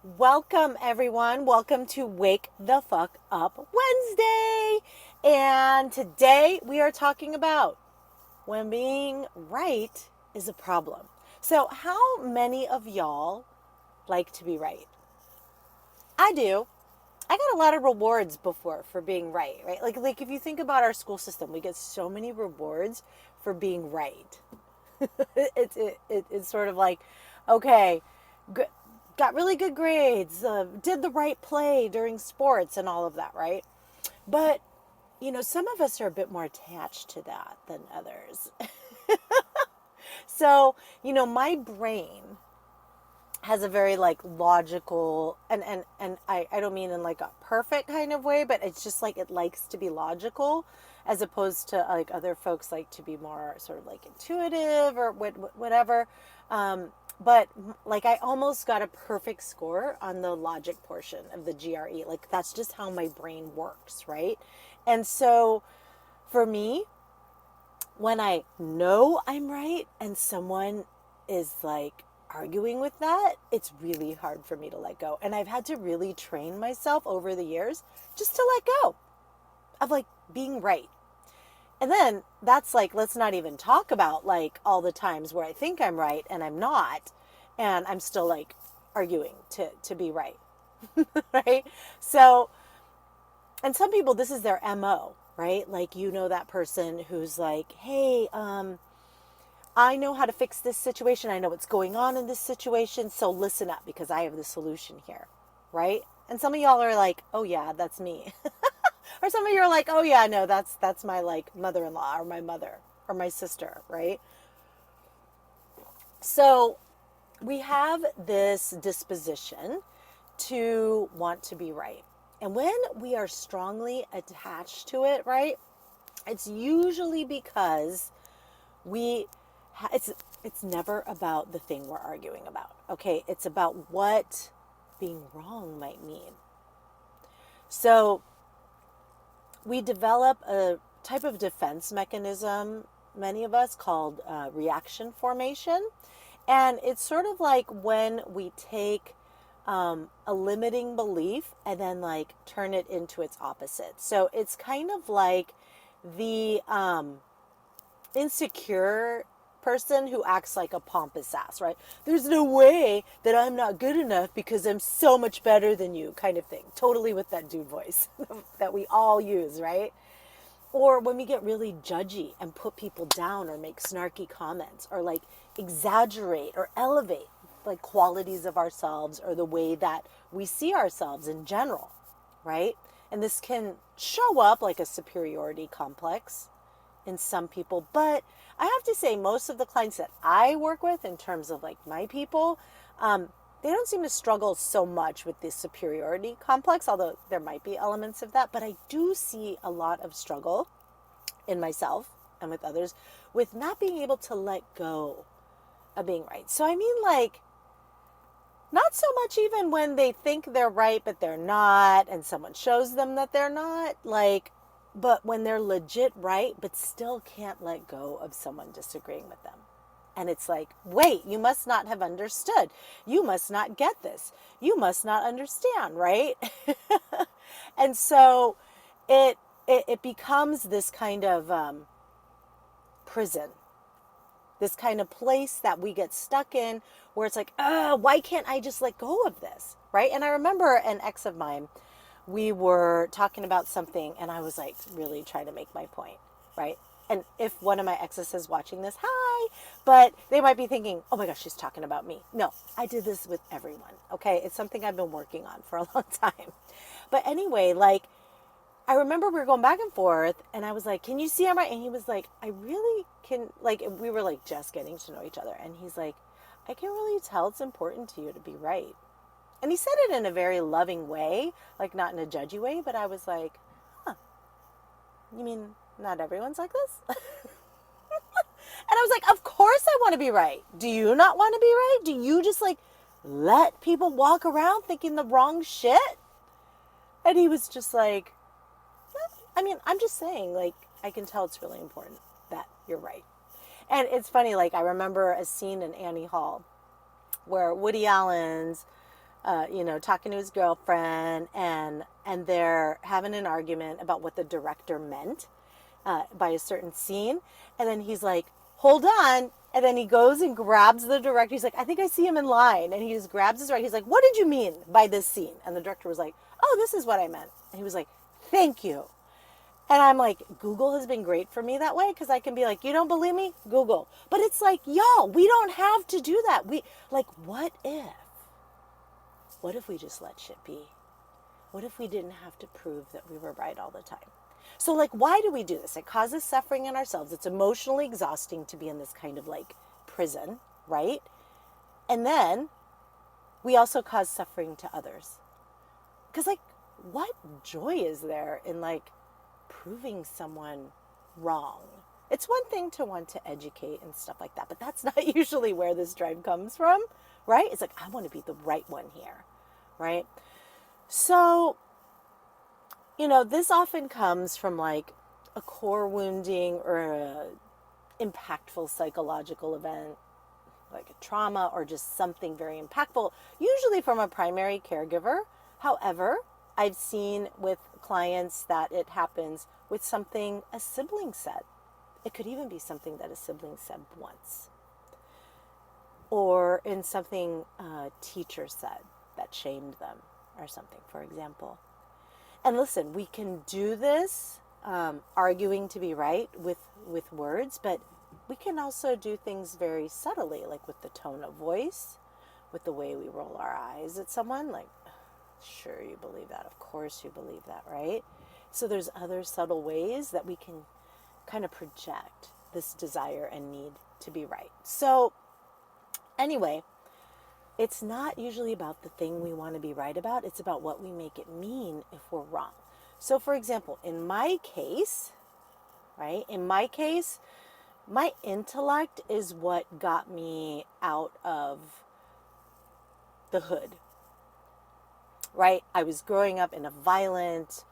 Welcome, everyone. Welcome to Wake the Fuck Up Wednesday. And today we are talking about when being right is a problem. So, how many of y'all like to be right? I do. I got a lot of rewards before for being right, right? Like if you think about our school system, we get so many rewards for being right. It's sort of like, okay, good, got really good grades, did the right play during sports and all of that, right? But, some of us are a bit more attached to that than others. So, my brain has a very like logical and I don't mean in like a perfect kind of way, but it's just like it likes to be logical as opposed to like other folks like to be more sort of like intuitive or whatever. But like I almost got a perfect score on the logic portion of the GRE. Like that's just how my brain works, right? And so for me, when I know I'm right and someone is like arguing with that, it's really hard for me to let go. And I've had to really train myself over the years just to let go of like being right. And then that's like, let's not even talk about like all the times where I think I'm right and I'm not. And I'm still like arguing to be right. Right. So, and some people, this is their MO, right? Like, that person who's like, hey, I know how to fix this situation. I know what's going on in this situation. So listen up because I have the solution here. Right. And some of y'all are like, oh yeah, that's me. Or some of you are like, oh yeah, no, that's my like mother-in-law or my mother or my sister. Right. So we have this disposition to want to be right. And when we are strongly attached to it, right, it's usually because we it's never about the thing we're arguing about. Okay, it's about what being wrong might mean. So we develop a type of defense mechanism, many of us, called reaction formation. And it's sort of like when we take a limiting belief and then like turn it into its opposite. So it's kind of like the insecure person who acts like a pompous ass, right? There's no way that I'm not good enough because I'm so much better than you, kind of thing. Totally with that dude voice that we all use, right? Or when we get really judgy and put people down or make snarky comments or like exaggerate or elevate like qualities of ourselves or the way that we see ourselves in general, right? And this can show up like a superiority complex in some people. But I have to say, most of the clients that I work with, in terms of like my people, they don't seem to struggle so much with this superiority complex, although there might be elements of that. But I do see a lot of struggle in myself and with others with not being able to let go of being right. So, I mean, like, not so much even when they think they're right, but they're not, and someone shows them that they're not, like, but when they're legit right, but still can't let go of someone disagreeing with them. And it's like, wait, you must not have understood. You must not get this. You must not understand, right? And so it becomes this kind of prison, this kind of place that we get stuck in where it's like, why can't I just let go of this? Right. And I remember an ex of mine, we were talking about something and I was like really trying to make my point. Right. And if one of my exes is watching this, hi, but they might be thinking, oh my gosh, she's talking about me. No, I did this with everyone. Okay. It's something I've been working on for a long time. But anyway, like, I remember we were going back and forth and I was like, can you see I'm right? And he was like, I really can, like, we were like just getting to know each other. And he's like, I can really tell it's important to you to be right. And he said it in a very loving way, like not in a judgy way, but I was like, huh, you mean not everyone's like this? And I was like, of course I want to be right. Do you not want to be right? Do you just like let people walk around thinking the wrong shit? And he was just like, I mean, I'm just saying, like, I can tell it's really important that you're right. And it's funny, like, I remember a scene in Annie Hall where Woody Allen's talking to his girlfriend, and they're having an argument about what the director meant by a certain scene. And then he's like, hold on. And then he goes and grabs the director. He's like, I think I see him in line. And he just grabs his right. He's like, what did you mean by this scene? And the director was like, oh, this is what I meant. And he was like, thank you. And I'm like, Google has been great for me that way, because I can be like, you don't believe me? Google. But it's like, y'all, we don't have to do that. What if we just let shit be? What if we didn't have to prove that we were right all the time? So like, why do we do this? It causes suffering in ourselves. It's emotionally exhausting to be in this kind of like prison, right? And then we also cause suffering to others. Because like, what joy is there in like proving someone wrong? It's one thing to want to educate and stuff like that, but that's not usually where this drive comes from, right? It's like, I want to be the right one here, right? So, this often comes from like a core wounding or a impactful psychological event, like a trauma or just something very impactful, usually from a primary caregiver. However, I've seen with clients that it happens with something a sibling said. It could even be something that a sibling said once, or in something a teacher said that shamed them or something, for example. And listen, we can do this arguing to be right with words, but we can also do things very subtly, like with the tone of voice, with the way we roll our eyes at someone, like, sure, you believe that. Of course you believe that, right? So there's other subtle ways that we can kind of project this desire and need to be right. So anyway, it's not usually about the thing we want to be right about. It's about what we make it mean if we're wrong. So for example, in my case, right? In my case, my intellect is what got me out of the hood, right? I was growing up in a violent,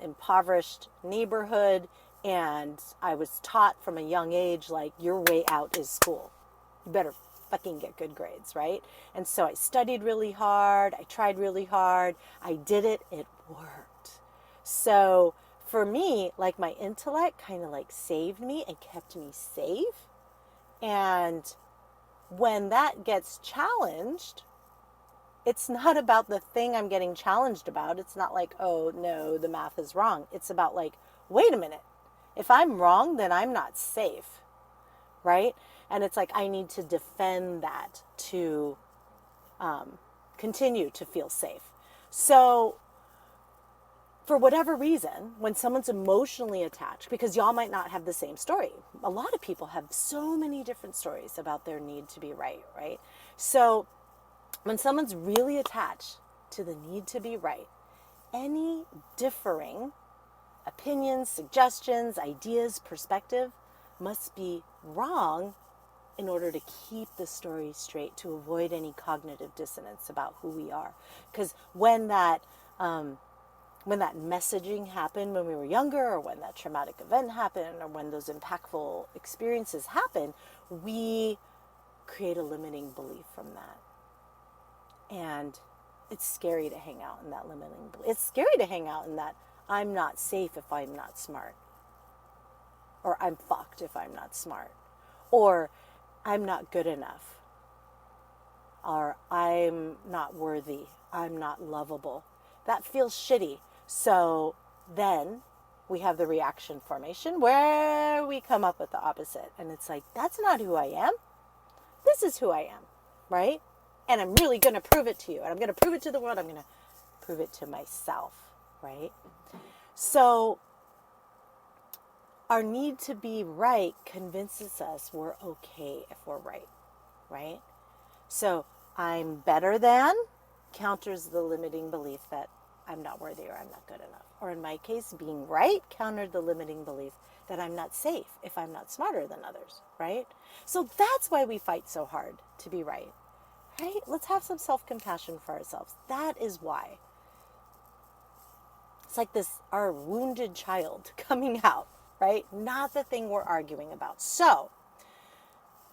impoverished neighborhood, and I was taught from a young age, like, your way out is school. You better fucking get good grades, right? And so I studied really hard. I tried really hard. I did it. It worked. So for me, like, my intellect kind of like saved me and kept me safe. And when that gets challenged, it's not about the thing I'm getting challenged about. It's not like, oh no, the math is wrong. It's about like, wait a minute. If I'm wrong, then I'm not safe, right? And it's like, I need to defend that to continue to feel safe. So for whatever reason, when someone's emotionally attached, because y'all might not have the same story. A lot of people have so many different stories about their need to be right, right? So when someone's really attached to the need to be right, any differing opinions, suggestions, ideas, perspective must be wrong in order to keep the story straight, to avoid any cognitive dissonance about who we are. Because when that messaging happened when we were younger, or when that traumatic event happened, or when those impactful experiences happen, we create a limiting belief from that. And it's scary to hang out in that limiting belief. It's scary to hang out in that I'm not safe if I'm not smart. Or I'm fucked if I'm not smart. Or I'm not good enough. Or I'm not worthy. I'm not lovable. That feels shitty. So then we have the reaction formation where we come up with the opposite. And it's like, that's not who I am. This is who I am, right? And I'm really going to prove it to you. And I'm going to prove it to the world. I'm going to prove it to myself, right? So our need to be right convinces us we're okay if we're right, right? So I'm better than counters the limiting belief that I'm not worthy or I'm not good enough. Or in my case, being right countered the limiting belief that I'm not safe if I'm not smarter than others, right? So that's why we fight so hard to be right, right? Let's have some self-compassion for ourselves. That is why. It's like this, our wounded child coming out, right? Not the thing we're arguing about. So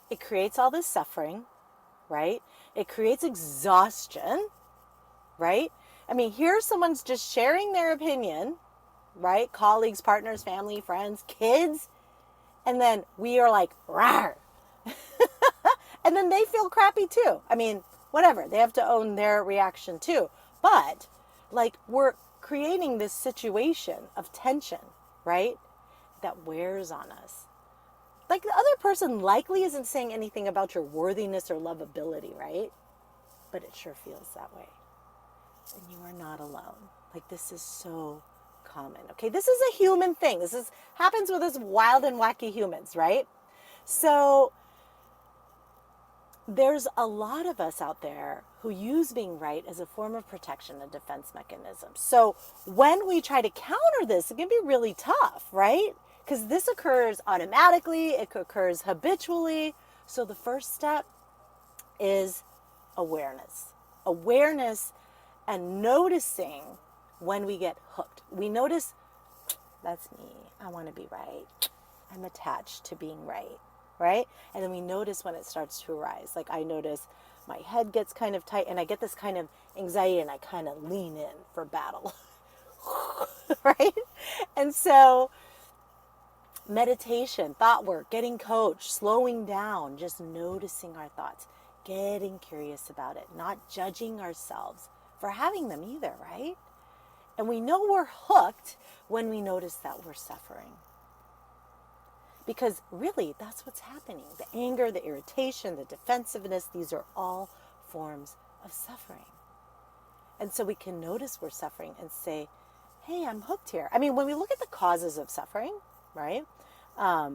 it creates all this suffering, right? It creates exhaustion, right? I mean, here someone's just sharing their opinion, right? Colleagues, partners, family, friends, kids. And then we are like, rawr. And then they feel crappy too. I mean, whatever. They have to own their reaction too. But like we're creating this situation of tension, right? That wears on us. Like the other person likely isn't saying anything about your worthiness or lovability, right? But it sure feels that way. And you are not alone. Like this is so common. Okay, this is a human thing. This is happens with us wild and wacky humans, right? So there's a lot of us out there who use being right as a form of protection, a defense mechanism. So when we try to counter this, it can be really tough, right? Because this occurs automatically, it occurs habitually. So the first step is awareness. Awareness and noticing when we get hooked. We notice, that's me, I want to be right. I'm attached to being right, right? And then we notice when it starts to arise. Like I notice my head gets kind of tight and I get this kind of anxiety and I kind of lean in for battle, right? And so meditation, thought work, getting coached, slowing down, just noticing our thoughts, getting curious about it, not judging ourselves for having them either, right? And we know we're hooked when we notice that we're suffering. Because really, that's what's happening. The anger, the irritation, the defensiveness, these are all forms of suffering. And so we can notice we're suffering and say, hey, I'm hooked here. I mean, when we look at the causes of suffering, right? I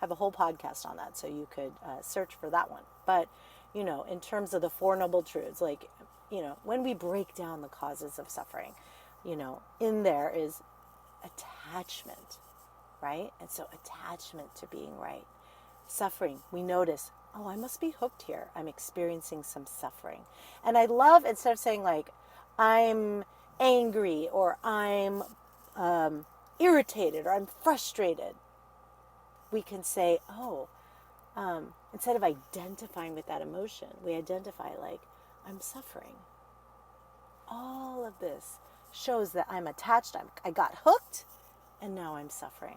have a whole podcast on that, so you could search for that one. But, you know, in terms of the Four Noble Truths, like, you know, when we break down the causes of suffering, you know, in there is attachment, right? And so attachment to being right. Suffering, we notice, oh, I must be hooked here. I'm experiencing some suffering. And I love, instead of saying like, I'm angry or I'm irritated or I'm frustrated, we can say, oh, instead of identifying with that emotion, we identify like, I'm suffering. All of this shows that I'm attached, I got hooked, and now I'm suffering.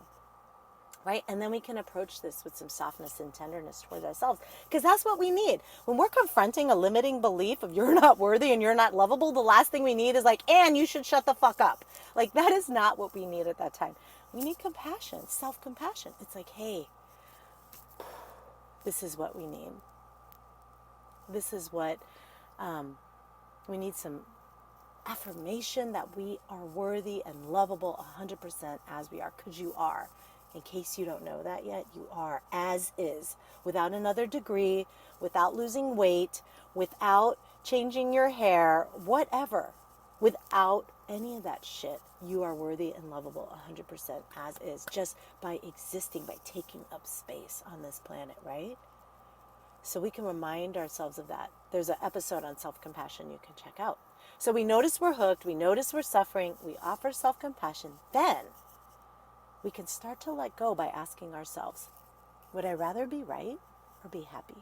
Right? And then we can approach this with some softness and tenderness towards ourselves, because that's what we need. When we're confronting a limiting belief of you're not worthy and you're not lovable, the last thing we need is like, and you should shut the fuck up. Like that is not what we need at that time. We need compassion, self-compassion. It's like, hey, this is what we need. This is what we need, some affirmation that we are worthy and lovable 100% as we are, because you are. In case you don't know that yet, you are as is, without another degree, without losing weight, without changing your hair, whatever, without any of that shit. You are worthy and lovable 100% as is, just by existing, by taking up space on this planet, right? So we can remind ourselves of that. There's an episode on self-compassion you can check out. So we notice we're hooked, we notice we're suffering, we offer self-compassion, then we can start to let go by asking ourselves, would I rather be right or be happy?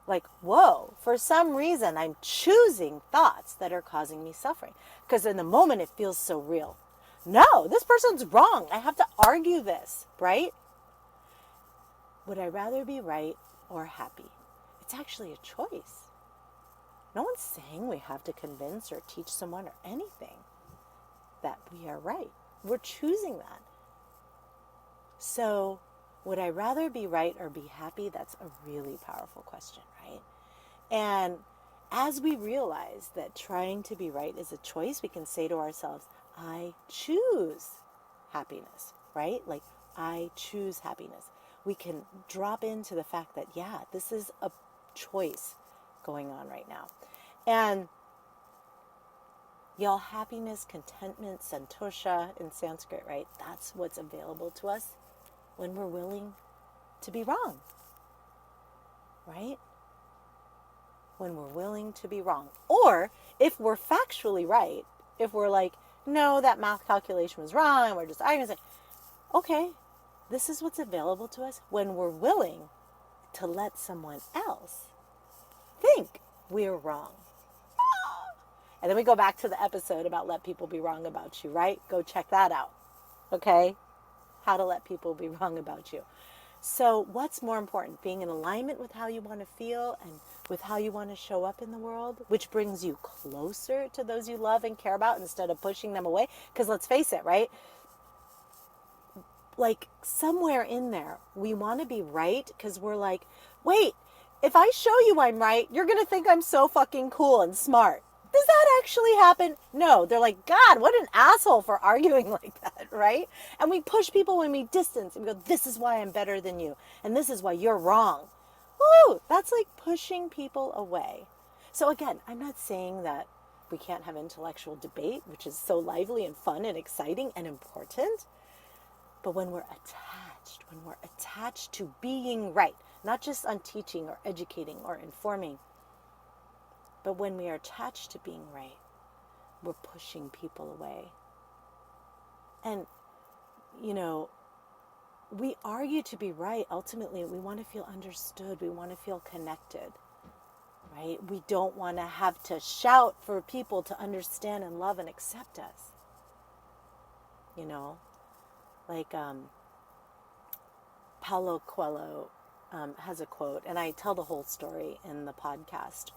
Like, whoa, for some reason I'm choosing thoughts that are causing me suffering, because in the moment it feels so real. No, this person's wrong. I have to argue this, right? Would I rather be right or happy? It's actually a choice. No one's saying we have to convince or teach someone or anything that we are right. We're choosing that. So, would I rather be right or be happy? That's a really powerful question, right? And as we realize that trying to be right is a choice, we can say to ourselves, I choose happiness, right? Like, I choose happiness. We can drop into the fact that, yeah, this is a choice going on right now. And y'all, happiness, contentment, santosha in Sanskrit, right? That's what's available to us when we're willing to be wrong, right? When we're willing to be wrong. Or if we're factually right, if we're like, no, that math calculation was wrong, and we're just arguing, okay, this is what's available to us when we're willing to let someone else think we're wrong. And then we go back to the episode about let people be wrong about you, right? Go check that out. Okay? How to let people be wrong about you. So what's more important? Being in alignment with how you want to feel and with how you want to show up in the world, which brings you closer to those you love and care about instead of pushing them away. Because let's face it, right? Like somewhere in there, we want to be right because we're like, wait, if I show you I'm right, you're going to think I'm so fucking cool and smart. Does that actually happen? No. They're like, God, what an asshole for arguing like that, right? And we push people when we distance and we go, this is why I'm better than you. And this is why you're wrong. Woo! That's like pushing people away. So again, I'm not saying that we can't have intellectual debate, which is so lively and fun and exciting and important. But when we're attached to being right, not just on teaching or educating or informing, but when we are attached to being right, we're pushing people away. And, you know, we argue to be right. Ultimately, we want to feel understood. We want to feel connected, right? We don't want to have to shout for people to understand and love and accept us. You know, like Paulo Coelho has a quote, and I tell the whole story in the podcast,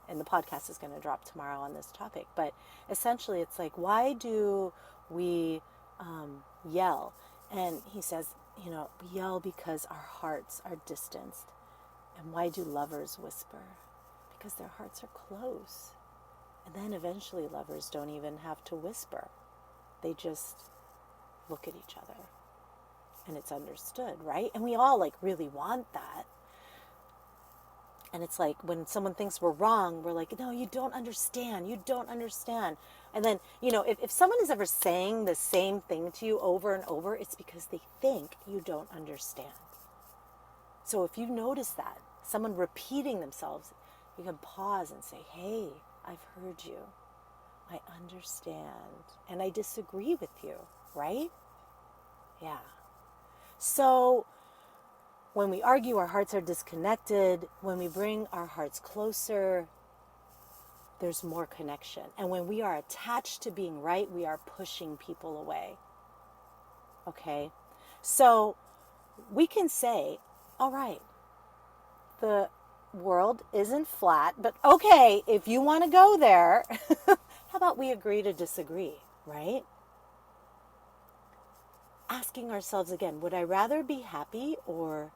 and the podcast is going to drop tomorrow on this topic. But essentially, it's like, why do we yell? And he says, you know, we yell because our hearts are distanced. And why do lovers whisper? Because their hearts are close. And then eventually lovers don't even have to whisper. They just look at each other. And it's understood, right? And we all like really want that. And it's like when someone thinks we're wrong, we're like, no, you don't understand. You don't understand. And then, you know, if someone is ever saying the same thing to you over and over, it's because they think you don't understand. So if you notice that, someone repeating themselves, you can pause and say, hey, I've heard you. I understand. And I disagree with you, right? Yeah. So when we argue, our hearts are disconnected. When we bring our hearts closer, there's more connection. And when we are attached to being right, we are pushing people away. Okay? So we can say, all right, the world isn't flat, but okay, if you want to go there, how about we agree to disagree, right? Asking ourselves again, would I rather be happy or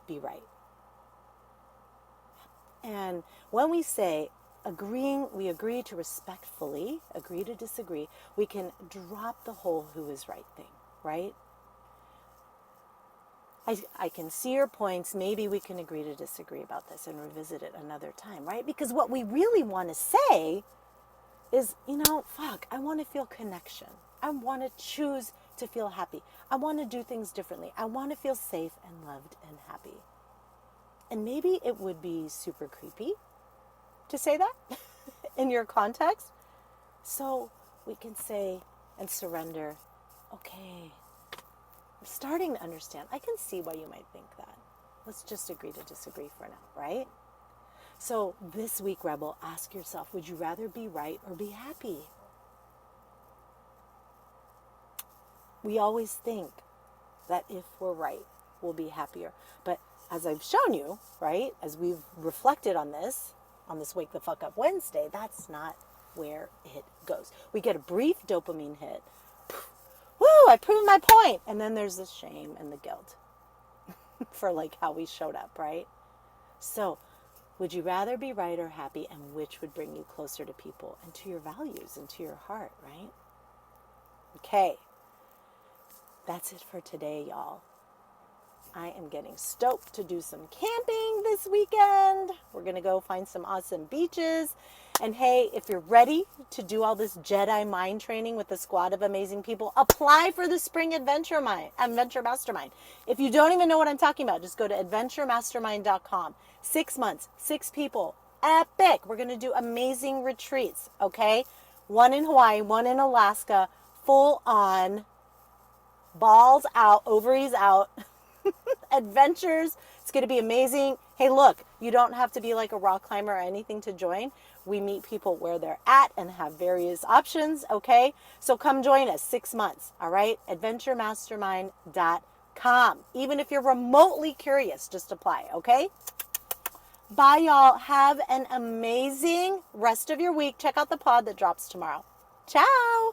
be right? And when we say agreeing, we agree to respectfully agree to disagree, we can drop the whole who is right thing, right? I can see your points. Maybe we can agree to disagree about this and revisit it another time, right? Because what we really want to say is, you know, fuck, I want to feel connection. I want to choose to feel happy. I want to do things differently. I want to feel safe and loved and happy. And maybe it would be super creepy to say that in your context. So we can say and surrender, okay, I'm starting to understand. I can see why you might think that. Let's just agree to disagree for now, right? So this week, Rebel, ask yourself, would you rather be right or be happy? We always think that if we're right, we'll be happier. But as I've shown you, right, as we've reflected on this Wake the Fuck Up Wednesday, that's not where it goes. We get a brief dopamine hit. Woo, I proved my point. And then there's the shame and the guilt for like how we showed up, right? So would you rather be right or happy, and which would bring you closer to people and to your values and to your heart, right? Okay. That's it for today, y'all. I am getting stoked to do some camping this weekend. We're going to go find some awesome beaches. And hey, if you're ready to do all this Jedi mind training with a squad of amazing people, apply for the Spring Adventure Mastermind. If you don't even know what I'm talking about, just go to adventuremastermind.com. 6 months, 6 people, epic. We're going to do amazing retreats, okay? 1 in Hawaii, 1 in Alaska, full on, balls out, ovaries out, adventures. It's going to be amazing. Hey, look, You don't have to be like a rock climber or anything to join. We meet people where they're at and have various options, okay? So come join us, 6 months, all right? adventuremastermind.com. Even if you're remotely curious, just apply, okay? Bye, y'all. Have an amazing rest of your week. Check out the pod that drops tomorrow. Ciao.